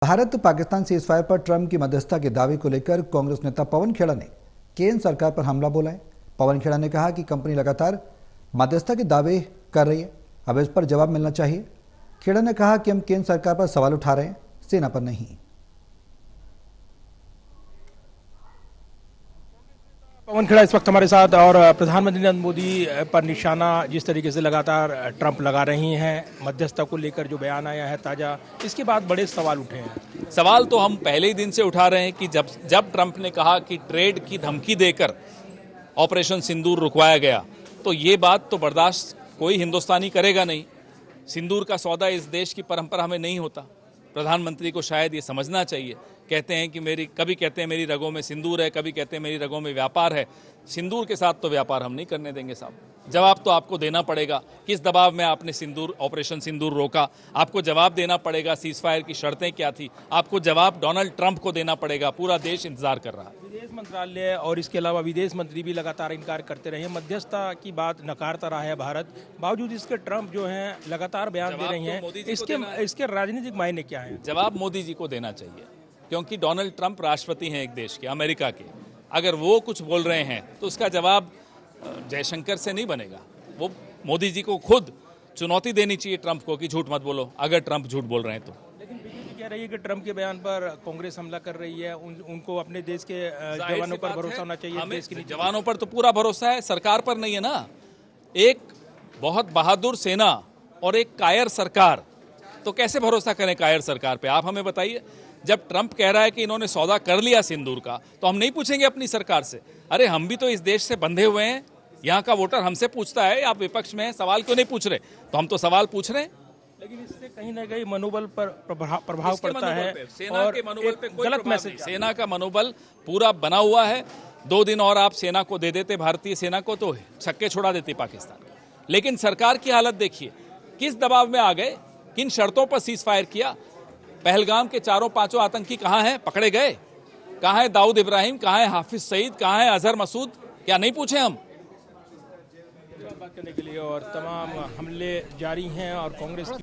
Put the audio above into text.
Bharat Pakistan ceasefire पर Trump की मध्यस्थता के दावे को लेकर कांग्रेस नेता पवन खेड़ा ने केंद्र सरकार पर हमला बोला है। पवन खेड़ा ने कहा कि कंपनी लगातार मध्यस्थता के दावे कर रही है, अब इस पर जवाब मिलना चाहिए। खेड़ा ने कहा कि हम केंद्र सरकार पर सवाल उठा रहे हैं, सेना पर नहीं। पवन खेड़ा इस वक्त हमारे साथ और प्रधानमंत्री नरेंद्र मोदी पर निशाना जिस तरीके से लगातार ट्रंप लगा रही हैं, मध्यस्थता को लेकर जो बयान आया है ताजा, इसके बाद बड़े सवाल उठे हैं। सवाल तो हम पहले ही दिन से उठा रहे हैं कि जब ट्रंप ने कहा कि ट्रेड की धमकी देकर ऑपरेशन सिंदूर रुकवाया गया, तो ये बात तो बर्दाश्त कोई हिंदुस्तानी करेगा नहीं। सिंदूर का सौदा इस देश की परंपरा में नहीं होता। प्रधानमंत्री को शायद ये समझना चाहिए। कहते हैं कि कभी कहते हैं मेरी रगों में सिंदूर है, कभी कहते हैं मेरी रगों में व्यापार है। सिंदूर के साथ तो व्यापार हम नहीं करने देंगे साहब। जवाब तो आपको देना पड़ेगा, किस दबाव में आपने ऑपरेशन सिंदूर रोका। आपको जवाब देना पड़ेगा, सीज़फायर की शर्तें क्या थी। आपको जवाब डोनाल्ड ट्रंप को देना पड़ेगा। पूरा देश इंतजार कर रहा है। विदेश मंत्रालय और इसके अलावा विदेश मंत्री भी लगातार इनकार करते रहे, मध्यस्थता की बात नकारता रहा है भारत। बावजूद इसके ट्रंप जो हैं लगातार बयान दे रही हैं। इसके राजनीतिक मायने क्या हैं? जवाब मोदी जी को देना चाहिए, क्योंकि डोनाल्ड ट्रंप राष्ट्रपति हैं एक देश के, अमेरिका के। अगर वो कुछ बोल रहे हैं तो उसका जवाब जयशंकर से नहीं बनेगा। वो मोदी जी को खुद चुनौती देनी चाहिए ट्रंप को कि झूठ मत बोलो, अगर ट्रंप झूठ बोल रहे हैं तो। लेकिन बीजेपी कह रही है कि ट्रंप के बयान पर कांग्रेस हमला कर रही है। उनको अपने देश के जवानों पर भरोसा होना चाहिए। देश के जवानों पर तो पूरा भरोसा है, सरकार पर नहीं है ना। एक बहुत बहादुर सेना और एक कायर सरकार, तो कैसे भरोसा करें कायर सरकार पे? आप हमें बताइए। जब ट्रंप कह रहा है कि इन्होंने सौदा कर लिया सिंदूर का, तो हम नहीं पूछेंगे अपनी सरकार से? अरे हम भी तो इस देश से बंधे हुए हैं। यहाँ का वोटर हमसे पूछता है, आप विपक्ष में हैं, सवाल क्यों नहीं पूछ रहे? तो हम तो सवाल पूछ रहे हैं। लेकिन इससे कहीं ना कहीं मनोबल पर प्रभाव पड़ता है। सेना के मनोबल पे कोई गलत मैसेज। सेना का मनोबल पूरा बना हुआ है। 2 दिन और आप सेना को दे देते, भारतीय सेना को, तो छक्के छोड़ा देती पाकिस्तान। लेकिन सरकार की हालत देखिए, किस दबाव में आ गए, किन शर्तों पर सीज फायर किया। पहलगाम के 4-5 आतंकी कहाँ हैं? पकड़े गए? कहाँ है दाऊद इब्राहिम? कहाँ है हाफिज सईद? कहाँ है अजहर मसूद? क्या नहीं पूछे हम? बात करने के लिए और तमाम हमले जारी हैं और कांग्रेस की